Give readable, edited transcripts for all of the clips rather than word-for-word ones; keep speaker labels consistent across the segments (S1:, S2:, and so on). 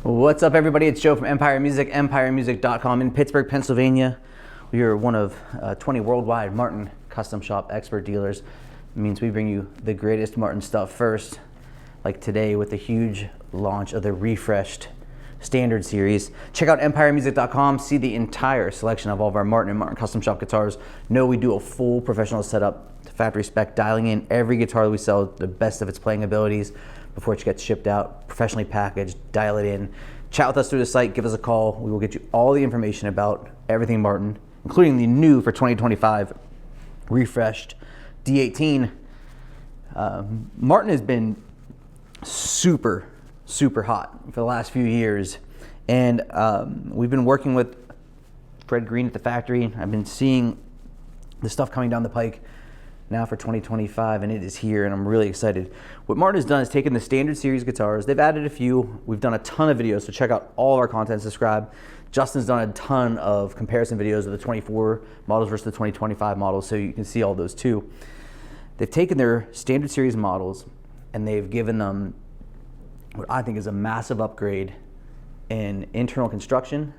S1: What's up, everybody? It's Joe from Empire Music, empiremusic.com in Pittsburgh, Pennsylvania. We are one of 20 worldwide Martin custom shop expert dealers. It means we bring you the greatest Martin stuff first, like today with the huge launch of the refreshed Standard Series. Check out empiremusic.com, see the entire selection of all of our Martin and Martin custom shop guitars. Know we do a full professional setup to factory spec, dialing in every guitar that we sell, the best of its playing abilities, before it gets shipped out, professionally packaged, dial it in. Chat with us through the site, give us a call. We will get you all the information about everything Martin, including the new for 2025 refreshed D-18. Martin has been super hot for the last few years. And we've been working with Fred Green at the factory. I've been seeing the stuff coming down the pike now for 2025, and it is here, and I'm really excited. What Martin has done is taken the Standard Series guitars. They've added a few. We've done a ton of videos, so check out all of our content, subscribe. Justin's done a ton of comparison videos of the 24 models versus the 2025 models, so you can see all those too. They've taken their Standard Series models, and they've given them what I think is a massive upgrade in internal construction,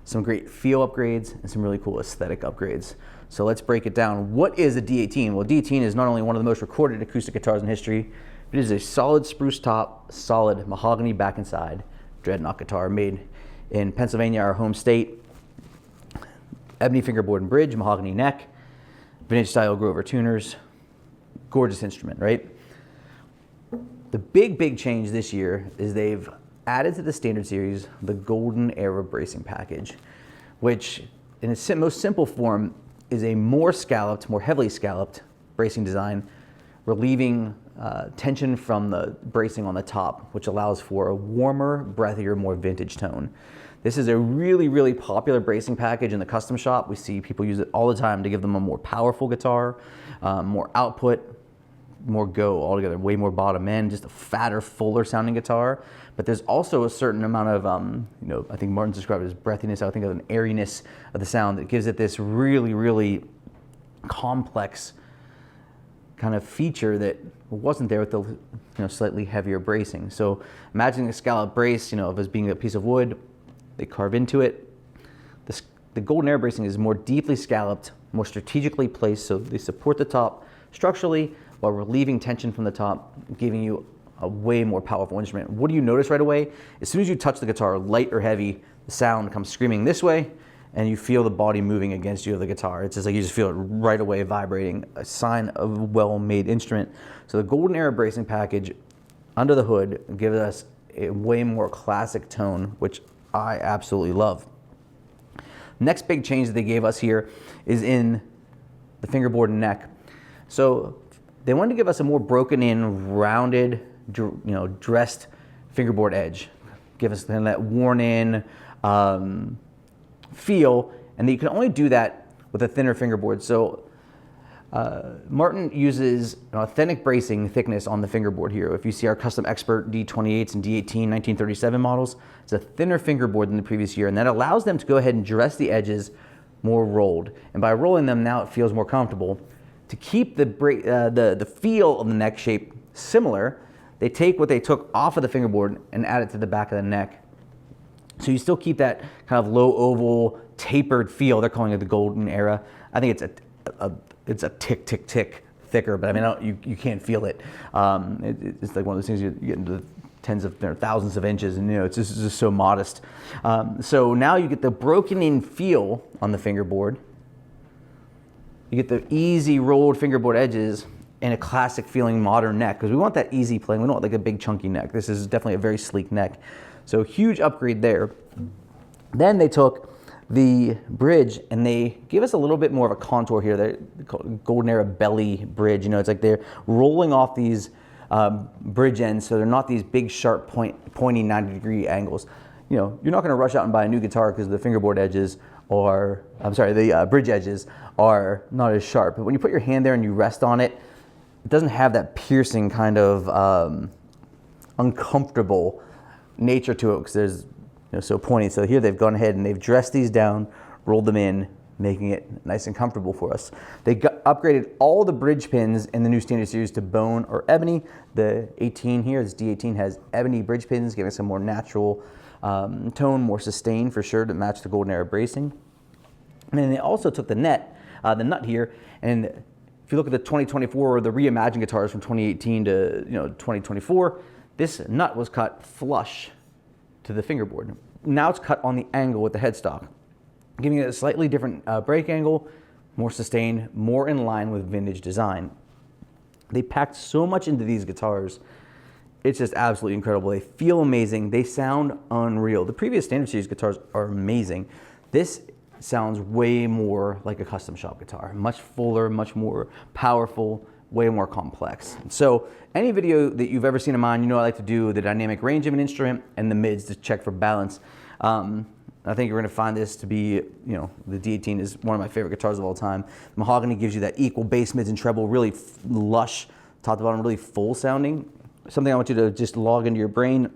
S1: some great feel upgrades, and some really cool aesthetic upgrades. So let's break it down. What is a D-18? Well, D-18 is not only one of the most recorded acoustic guitars in history, but it is a solid spruce top, solid mahogany back and side dreadnought guitar made in Pennsylvania, our home state. Ebony fingerboard and bridge, mahogany neck, vintage style Grover tuners. Gorgeous instrument, right? The big change this year is they've added to the Standard Series the Golden Era bracing package, which in its most simple form is a more scalloped, more heavily scalloped bracing design, relieving tension from the bracing on the top, which allows for a warmer, breathier, more vintage tone. This is a really popular bracing package in the custom shop. We see people use it all the time to give them a more powerful guitar, more output, more go altogether, way more bottom end, just a fatter, fuller sounding guitar. But there's also a certain amount of, I think Martin described it as breathiness. I think of an airiness of the sound that gives it this really complex kind of feature that wasn't there with the slightly heavier bracing. So imagining a scallop brace, of as being a piece of wood, they carve into it. The Golden Era bracing is more deeply scalloped, more strategically placed, so they support the top structurally while relieving tension from the top, giving you a way more powerful instrument. What do you notice right away? As soon as you touch the guitar, light or heavy, the sound comes screaming this way, and you feel the body moving against you of the guitar. It's just like you just feel it right away vibrating, a sign of a well-made instrument. So the Golden Era bracing package under the hood gives us a way more classic tone, which I absolutely love. Next big change that they gave us here is in the fingerboard and neck. So they wanted to give us a more broken in, rounded, dressed fingerboard edge. Give us kind of that worn in feel, and you can only do that with a thinner fingerboard. So Martin uses an authentic bracing thickness on the fingerboard here. If you see our custom expert D-28s and D-18 1937 models, it's a thinner fingerboard than the previous year, and that allows them to go ahead and dress the edges more rolled. And by rolling them, now it feels more comfortable. To keep the feel of the neck shape similar, they take what they took off of the fingerboard and add it to the back of the neck. So you still keep that kind of low oval, tapered feel. They're calling it the Golden Era. I think it's a tick thicker, but I mean, you can't feel it. It's like one of those things you get into tens of thousands of inches, and it's just so modest. So now you get the broken in feel on the fingerboard. You get the easy rolled fingerboard edges and a classic feeling modern neck, because we want that easy playing. We don't want like a big chunky neck. This is definitely a very sleek neck. So huge upgrade there. Then they took the bridge and they give us a little bit more of a contour here. They call it Golden Era belly bridge. It's like they're rolling off these bridge ends, so they're not these big sharp pointy 90-degree angles. You're not going to rush out and buy a new guitar because the fingerboard edges the bridge edges are not as sharp. But when you put your hand there and you rest on it, it doesn't have that piercing kind of uncomfortable nature to it because there's so pointy. So here they've gone ahead and they've dressed these down, rolled them in, making it nice and comfortable for us. They upgraded all the bridge pins in the new standard series to bone or ebony. The 18 here, this D-18 has ebony bridge pins, giving some more natural tone, more sustain for sure to match the golden era bracing. And then they also took the nut here, and if you look at the 2024 or the reimagined guitars from 2018 to 2024, this nut was cut flush to the fingerboard. Now it's cut on the angle with the headstock, giving it a slightly different break angle, more sustained, more in line with vintage design. They packed so much into these guitars. It's just absolutely incredible. They feel amazing. They sound unreal. The previous standard series guitars are amazing. This sounds way more like a custom shop guitar, much fuller, much more powerful, way more complex. So any video that you've ever seen of mine, I like to do the dynamic range of an instrument and the mids to check for balance. I think you're going to find this to be, the D-18 is one of my favorite guitars of all time. Mahogany gives you that equal bass, mids, and treble, really lush, top to bottom, really full sounding. Something I want you to just log into your brain.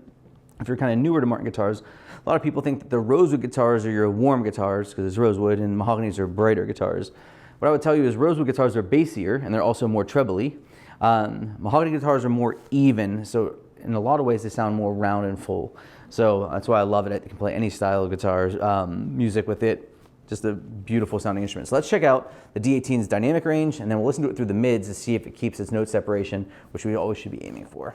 S1: If you're kind of newer to Martin guitars, a lot of people think that the rosewood guitars are your warm guitars because it's rosewood, and mahoganies are brighter guitars. What I would tell you is rosewood guitars are bassier and they're also more trebly. Mahogany guitars are more even, so in a lot of ways they sound more round and full. So that's why I love it. I can play any style of guitars, music with it. Just a beautiful sounding instrument. So let's check out the D-18's dynamic range, and then we'll listen to it through the mids to see if it keeps its note separation, which we always should be aiming for.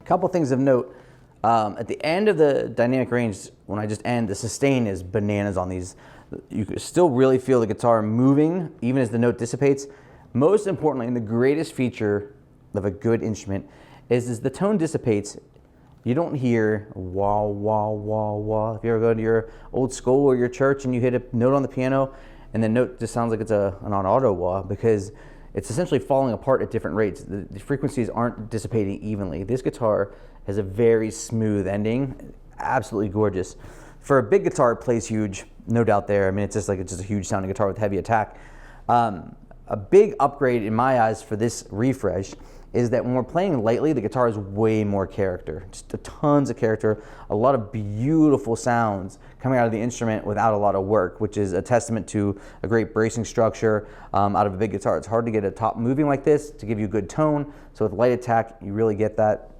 S1: Couple things of note. At the end of the dynamic range, when I just end, the sustain is bananas on these. You can still really feel the guitar moving even as the note dissipates. Most importantly, and the greatest feature of a good instrument is the tone dissipates. You don't hear wah, wah, wah, wah. If you ever go to your old school or your church and you hit a note on the piano and the note just sounds like it's an auto wah, because it's essentially falling apart at different rates. The frequencies aren't dissipating evenly. This guitar has a very smooth ending, absolutely gorgeous. For a big guitar, it plays huge, no doubt there. I mean, it's just a huge sounding guitar with heavy attack. A big upgrade in my eyes for this refresh is that when we're playing lightly, the guitar has way more character, just tons of character, a lot of beautiful sounds coming out of the instrument without a lot of work, which is a testament to a great bracing structure out of a big guitar. It's hard to get a top moving like this to give you good tone, so with light attack, you really get that.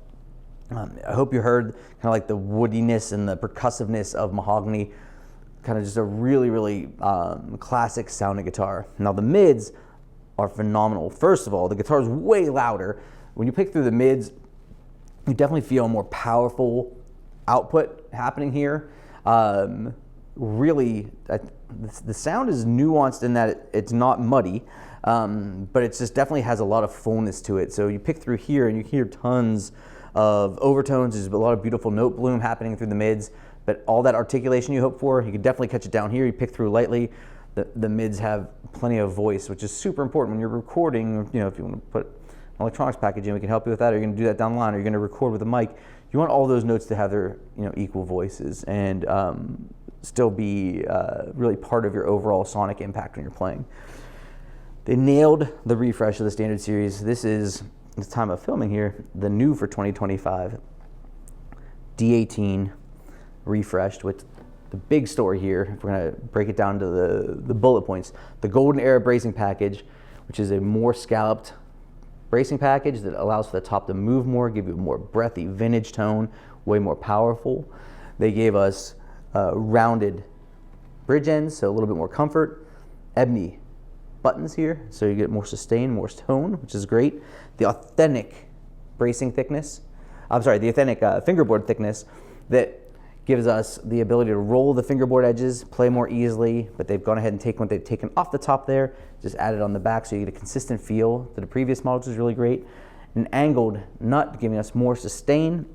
S1: I hope you heard kind of like the woodiness and the percussiveness of Mahogany, kind of just a really, really classic sounding guitar. Now the mids are phenomenal. First of all, the guitar is way louder. When you pick through the mids, you definitely feel a more powerful output happening here. really, the sound is nuanced in that it's not muddy, but it just definitely has a lot of fullness to it. So you pick through here and you hear tons of overtones. There's a lot of beautiful note bloom happening through the mids, but all that articulation you hope for, you can definitely catch it down here. You pick through lightly. The mids have plenty of voice, which is super important when you're recording. You know, if you want to put an electronics package in, we can help you with that, or you're going to do that down the line, or you're going to record with a mic. You want all those notes to have their, you know, equal voices and still be really part of your overall sonic impact when you're playing. They nailed the refresh of the standard series. This is, at the time of filming here, the new for 2025 D-18 refreshed with the big story here. If we're going to break it down to the bullet points, the golden era bracing package, which is a more scalloped bracing package that allows for the top to move more, give you a more breathy vintage tone, way more powerful. They gave us rounded bridge ends, so a little bit more comfort. Ebony buttons here, so you get more sustain, more tone, which is great. The authentic bracing thickness, the authentic fingerboard thickness that gives us the ability to roll the fingerboard edges, play more easily, but they've gone ahead and taken what they've taken off the top there, just added on the back, so you get a consistent feel to the previous model, which is really great. An angled nut giving us more sustain.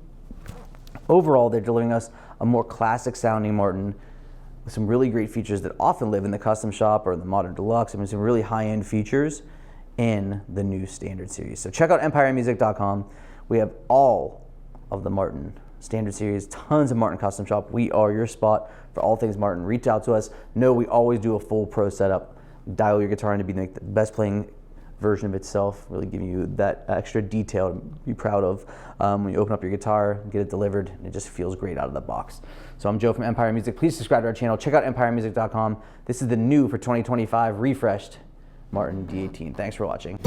S1: Overall, they're delivering us a more classic sounding Martin with some really great features that often live in the custom shop or the modern deluxe. I mean, some really high-end features in the new standard series. So check out empiremusic.com. We have all of the Martin standard series, tons of Martin custom shop. We are your spot for all things Martin. Reach out to us. Know we always do a full pro setup. Dial your guitar in to be the best playing version of itself, really giving you that extra detail to be proud of when you open up your guitar, get it delivered, and it just feels great out of the box. So I'm Joe from Empire Music. Please subscribe to our channel. Check out empiremusic.com. This is the new for 2025 refreshed Martin D-18. Thanks for watching.